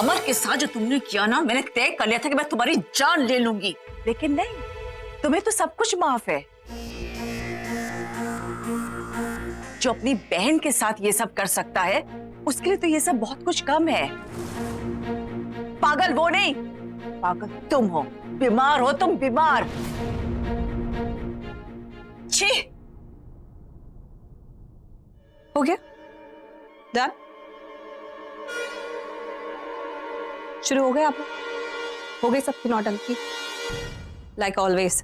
अमर के साथ जो तुमने किया ना, मैंने तय कर लिया था कि मैं तुम्हारी जान ले लूंगी। लेकिन नहीं, तुम्हें तो सब कुछ माफ है। जो अपनी बहन के साथ ये सब कर सकता है, उसके लिए तो ये सब बहुत कुछ कम है। पागल वो नहीं, पागल तुम हो, बीमार हो तुम, बीमार। छी। हो गया? डन? शुरू हो गए आप लोग? हो गई सबकी नौटंकी? लाइक ऑलवेज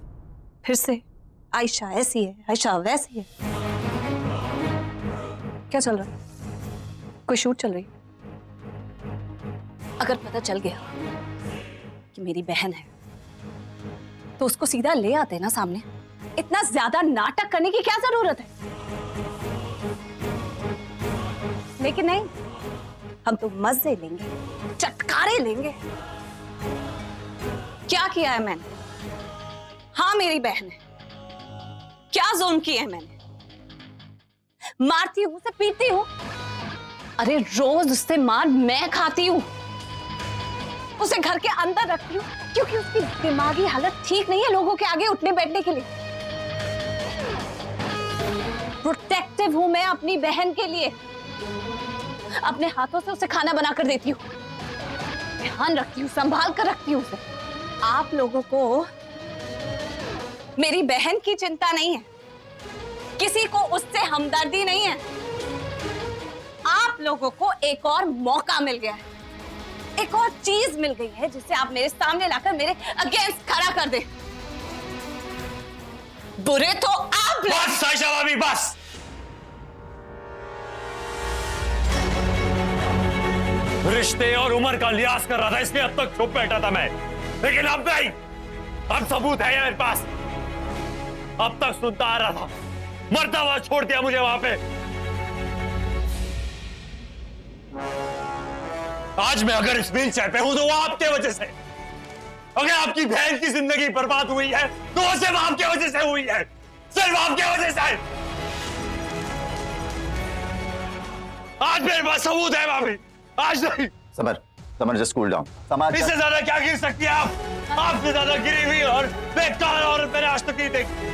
फिर से आयशा ऐसी है, आयशा वैसी है। क्या चल रहा है? कोई शूट चल रही है? अगर पता चल गया कि मेरी बहन है तो उसको सीधा ले आते ना सामने। इतना ज्यादा नाटक करने की क्या जरूरत है? लेकिन नहीं, हम तो मजे लेंगे, चटकारे लेंगे। क्या किया है मैंने? हाँ मेरी बहन है, क्या जुल्म किया है मैंने? मारती हूं, उसे पीटती हूं। अरे रोज उससे मार मैं खाती हूं, उसे घर के अंदर रखती हूं क्योंकि उसकी दिमागी हालत ठीक नहीं है लोगों के आगे उठने बैठने के लिए। प्रोटेक्टिव हूं मैं अपनी बहन के लिए, अपने हाथों से उसे खाना बनाकर देती हूँ, ध्यान रखती हूँ, संभाल कर रखती हूँ उसे। आप लोगों को मेरी बहन की चिंता नहीं है, किसी को उससे हमदर्दी नहीं है। आप लोगों को एक और मौका मिल गया है, एक और चीज मिल गई है जिसे आप मेरे सामने लाकर मेरे अगेंस्ट खड़ा कर दे। बुरे तो आप लोग। बस आयशा भाभी, बस। रिश्ते और उम्र का लिहाज कर रहा था, इसलिए अब तक चुप बैठा था मैं, लेकिन अब नहीं, अब सबूत है मेरे पास। अब तक सुनता आ रहा था, मरता हुआ छोड़ दिया मुझे वहां पे। आज मैं अगर इस व्हील चेयर पे हूं तो वो आपके वजह से। अगर आपकी बहन की जिंदगी बर्बाद हुई है तो वो सिर्फ आपके वजह से हुई है, सिर्फ आपके वजह से। आज मेरे पास सबूत है भाभी, आज नहीं। Summer, summer just cool down. Summer, इससे ज्यादा क्या गिर सकती है आप? आपसे ज्यादा गिरी हुई और बेकार औरत मैंने आज तक नहीं देखी।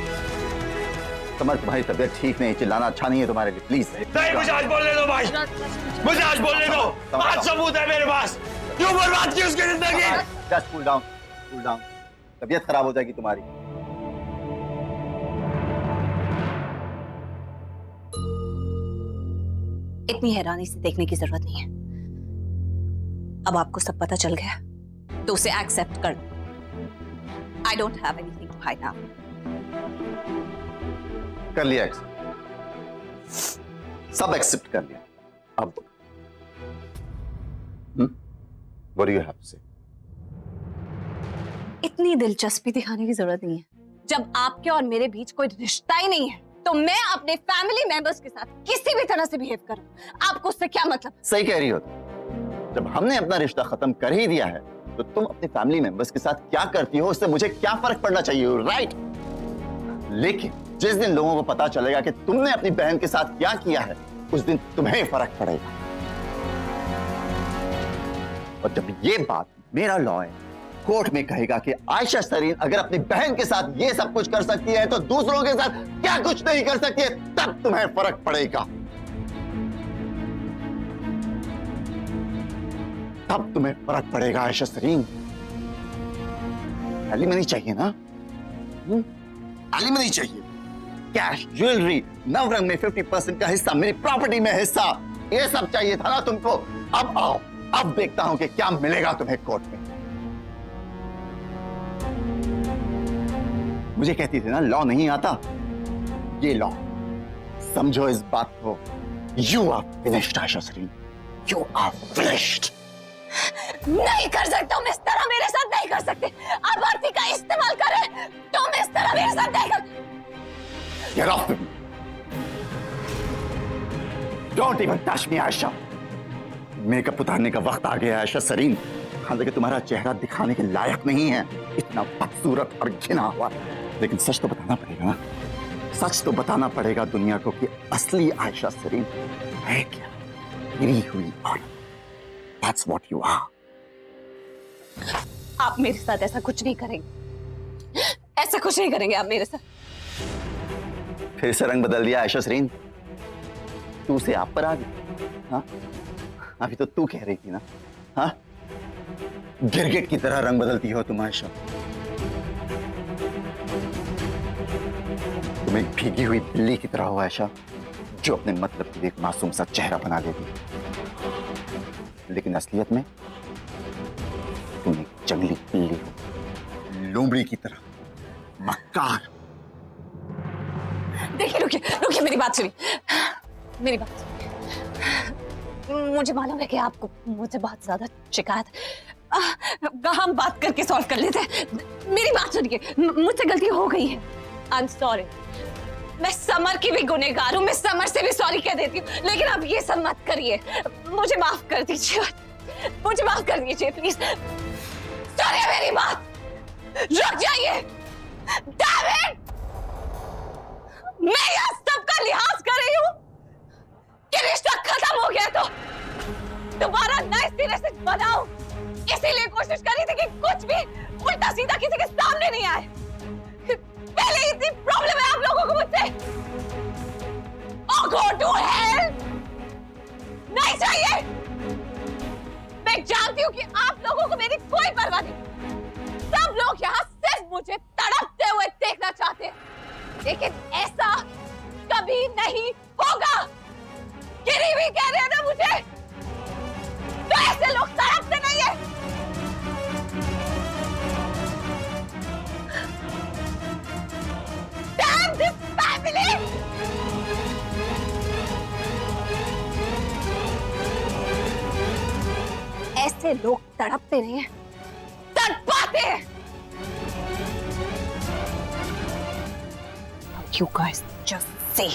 समर, तुम्हारी तबीयत ठीक नहीं, चिल्लाना अच्छा नहीं है तुम्हारे लिए, प्लीज। नहीं, मुझे आज बोलने दो भाई, मुझे आज बोलने दो। आज सबूत है मेरे पास, क्यों बर्बाद की उसकी जिंदगी। Just cool down, cool down. तबीयत खराब हो जाएगी तुम्हारी। इतनी हैरानी से देखने की जरूरत नहीं है। अब आपको सब पता चल गया तो उसे एक्सेप्ट कर दो। I don't have anything to hide now. कर लिया एक्सेप्ट, सब एक्सेप्ट कर लिया। अब what do you have to say? इतनी दिलचस्पी दिखाने की जरूरत नहीं है। जब आपके और मेरे बीच कोई रिश्ता ही नहीं है तो मैं अपने फैमिली मेंबर्स के साथ किसी भी तरह से बिहेव करूं, आपको उससे क्या मतलब? सही कह रही हो। जब हमने अपना रिश्ता खत्म कर ही दिया है तो तुम अपने फैमिली मेंबर्स के साथ क्या करती हो उससे मुझे क्या फर्क पड़ना चाहिए, राइट? लेकिन जिस दिन लोगों को पता चलेगा कि तुमने अपनी बहन के साथ क्या किया है, उस दिन तुम्हें फर्क पड़ेगा। और जब ये बात मेरा लॉयर कोर्ट में कहेगा कि आयशा सरीन अगर अपनी बहन के साथ ये सब कुछ कर सकती है तो दूसरों के साथ क्या कुछ नहीं कर सकती है, तब तुम्हें फर्क पड़ेगा। तब तुम्हें फर्क पड़ेगा आयशा सरीन। एलिमनी चाहिए ना? एलिमनी चाहिए, कैश, ज्वेलरी, नवरंग में 50% का हिस्सा, मेरी प्रॉपर्टी में हिस्सा, ये सब चाहिए था ना तुमको। अब आओ, अब देखता हूं कि क्या मिलेगा तुम्हें कोर्ट में। मुझे कहती थी ना लॉ नहीं आता, ये लॉ। समझो इस बात को। You are finished Ayesha Sareen, you are finished. नहीं कर सकते तुम इस तरह मेरे साथ, नहीं कर सकते। आप आरती का इस्तेमाल करें, तुम इस तरह मेरे साथ नहीं कर। Get off me! Don't even touch me, Ayesha. Makeup उतारने का वक्त आ गया है आयशा सरीन। हालांकि तुम्हारा चेहरा दिखाने के लायक नहीं है, इतना बदसूरत और घिना हुआ। लेकिन सच तो बताना पड़ेगा ना, सच तो बताना पड़ेगा दुनिया को कि असली आयशा सरीन है क्या? गिरी हुई औरत। That's what you are. आप मेरे साथ ऐसा कुछ नहीं करेंगे, ऐसा कुछ नहीं करेंगे आप मेरे साथ। फिर से रंग बदल दिया आयशा सरीन, तू से आप पर आ गई। हाँ, अभी तो तू कह रही थी ना, हाँ, गिरगिट की तरह रंग बदलती हो तुम आयशा। तुम एक भीगी हुई बिल्ली की तरह हो आयशा, जो अपने मतलब के लिए एक मासूम सा चेहरा बना देती, लेकिन असलियत में तुम एक जंगली बिल्ली हो, लोमड़ी की तरह, मक्कार। देखिए, रुकिए रुकिए, मेरी बात सुनिए, मेरी बात सुनिए। मुझे मालूम है कि आपको मुझे बहुत ज्यादा शिकायत है। हम बात करके सॉल्व कर लेते हैं। मेरी बात सुनिए, मुझसे गलती हो गई है, आई एम सॉरी। मैं समर की भी गुनहगार हूँ, मैं समर से भी सॉरी कह देती हूँ, लेकिन आप ये सब मत करिए। मुझे माफ कर दीजिए, मुझे माफ कर दीजिए प्लीज। सुनिए मेरी बात, रुक जाइए। डेविड, मैं यहाँ सबका लिहाज कर रही हूँ कि रिश्ता खत्म हो गया तो दोबारा नए सिरे से बनाओ, इसीलिए कोशिश कर रही थी कि कुछ भी उल्टा सीधा किसी के सामने नहीं आए। पहले इतनी प्रॉब्लम है आप लोगों को मुझसे। Oh, go to hell! नहीं चाहिए। मैं जानती हूँ कि आप लोगों को मेरी कोई परवाह नहीं। सब लोग यहाँ सिर्फ मुझे तड़पते हुए देखना चाहते हैं, लेकिन ऐसा कभी नहीं होगा। गिरी भी कह रहे हैं ना मुझे, तो ऐसे लोग तड़पते नहीं है। Damn this family! ऐसे लोग तड़पते नहीं हैं, तड़पाते हैं। You guys just say.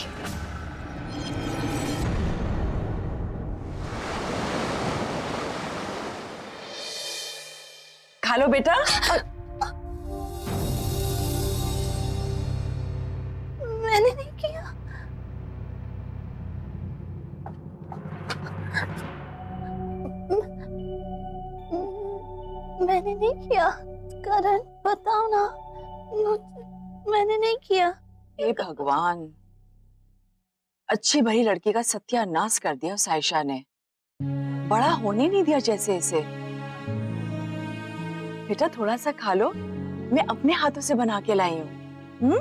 खा लो बेटा। मैंने नहीं किया। मैंने नहीं किया। करण, बताओ ना, मैंने नहीं किया। हे भगवान, अच्छी भली लड़की का सत्यानाश कर दिया उस आयशा ने। बड़ा होने नहीं दिया जैसे इसे। बेटा थोड़ा सा खा लो, मैं अपने हाथों से बना के लाई हूँ।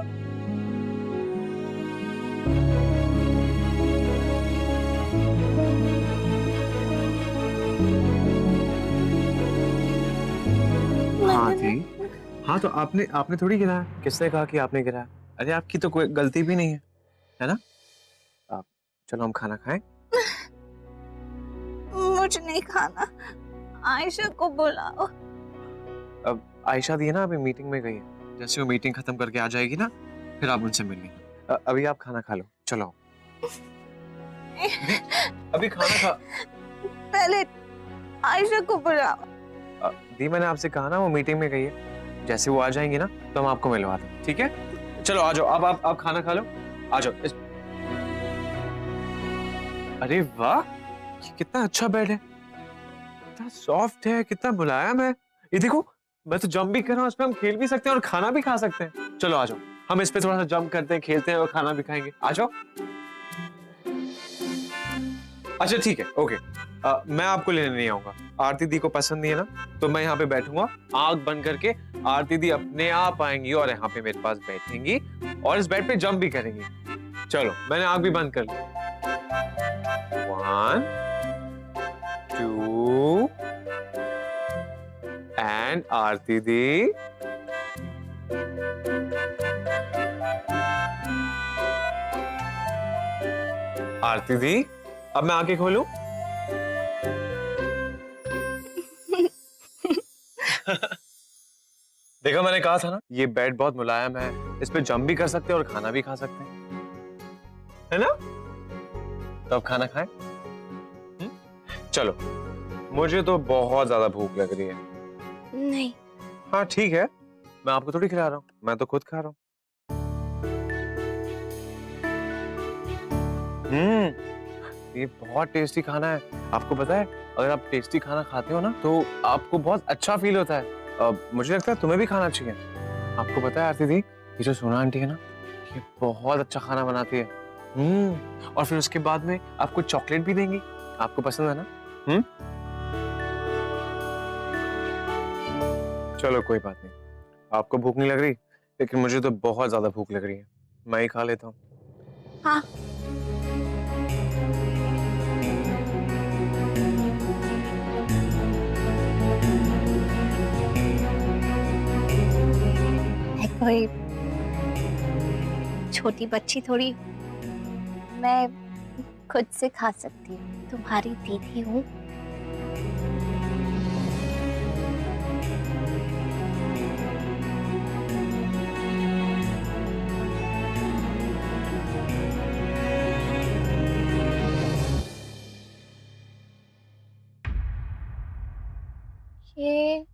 हाँ थी, हाँ तो आपने थोड़ी गिराया। किसने कहा कि आपने गिराया? अरे आपकी तो कोई गलती भी नहीं है ना? आप चलो हम खाना खाएं। मुझे नहीं खाना, आयशा को बुलाओ। अब आयशा दी है ना, अभी मीटिंग में गई है। जैसे वो मीटिंग खत्म करके आ जाएगी ना, फिर आप उनसे मिल लेना। अभी आप खाना खा लो, चलो। अभी खाना खा। पहले आयशा को बुलाओ। दी मैंने आपसे कहा ना, वो मीटिंग में गई है। जैसे वो आ जाएंगी ना, तो हम आपको मिलवा दें, ठीक है? चलो आ जाओ, आप खाना खा लो, आ जाओ। अरे वाह, ये कितना अच्छा बेड है, कितना सॉफ्ट है, कितना मुलायम है। ये देखो, मैं तो जंप भी कर रहा हूँ, इस पे हम खेल भी सकते हैं और खाना भी खा सकते हैं। चलो आ जाओ, हम इस पे थोड़ा सा जंप करते हैं, खेलते हैं और खाना भी खाएंगे। आ जाओ। अच्छा ठीक है, ओके। मैं आपको लेने नहीं आऊंगा। आरती दी को पसंद नहीं है ना, तो मैं यहाँ पे बैठूंगा आंख बंद करके। आरती दी अपने आप आएंगी और यहाँ पे मेरे पास बैठेंगी और इस बेड पे जंप भी करेंगी। चलो, मैंने आंख भी बंद कर ली। 1 2 एंड आरती दी। आरती दी, अब मैं आंखें खोलूं? देखो, मैंने कहा था ना, ये बेड बहुत मुलायम है, इस पे जंप भी कर सकते हैं और खाना भी खा सकते हैं, है ना? तो अब खाना खाएं? चलो, मुझे तो बहुत ज्यादा भूख लग रही है। नहीं। हाँ ठीक है, मैं आपको थोड़ी खिला रहा हूँ, मैं तो खुद खा रहा हूँ। ये बहुत टेस्टी खाना है। आपको पता है, अगर आप टेस्टी खाना खाते हो ना तो आपको बहुत अच्छा फील होता है। मुझे लगता है तुम्हें भी खाना चाहिए। आपको पता है आरती दी, ये जो सोना आंटी है ना, ये बहुत अच्छा खाना बनाती है। और फिर उसके बाद में आपको चॉकलेट भी देंगी। आपको पसंद है ना? चलो कोई बात नहीं, आपको भूख नहीं लग रही, लेकिन मुझे तो बहुत ज्यादा भूख लग रही है। मैं ही खा लेता हूँ। हाँ। मैं कोई छोटी बच्ची थोड़ी, मैं खुद से खा सकती हूँ, तुम्हारी दीदी हूँ। ये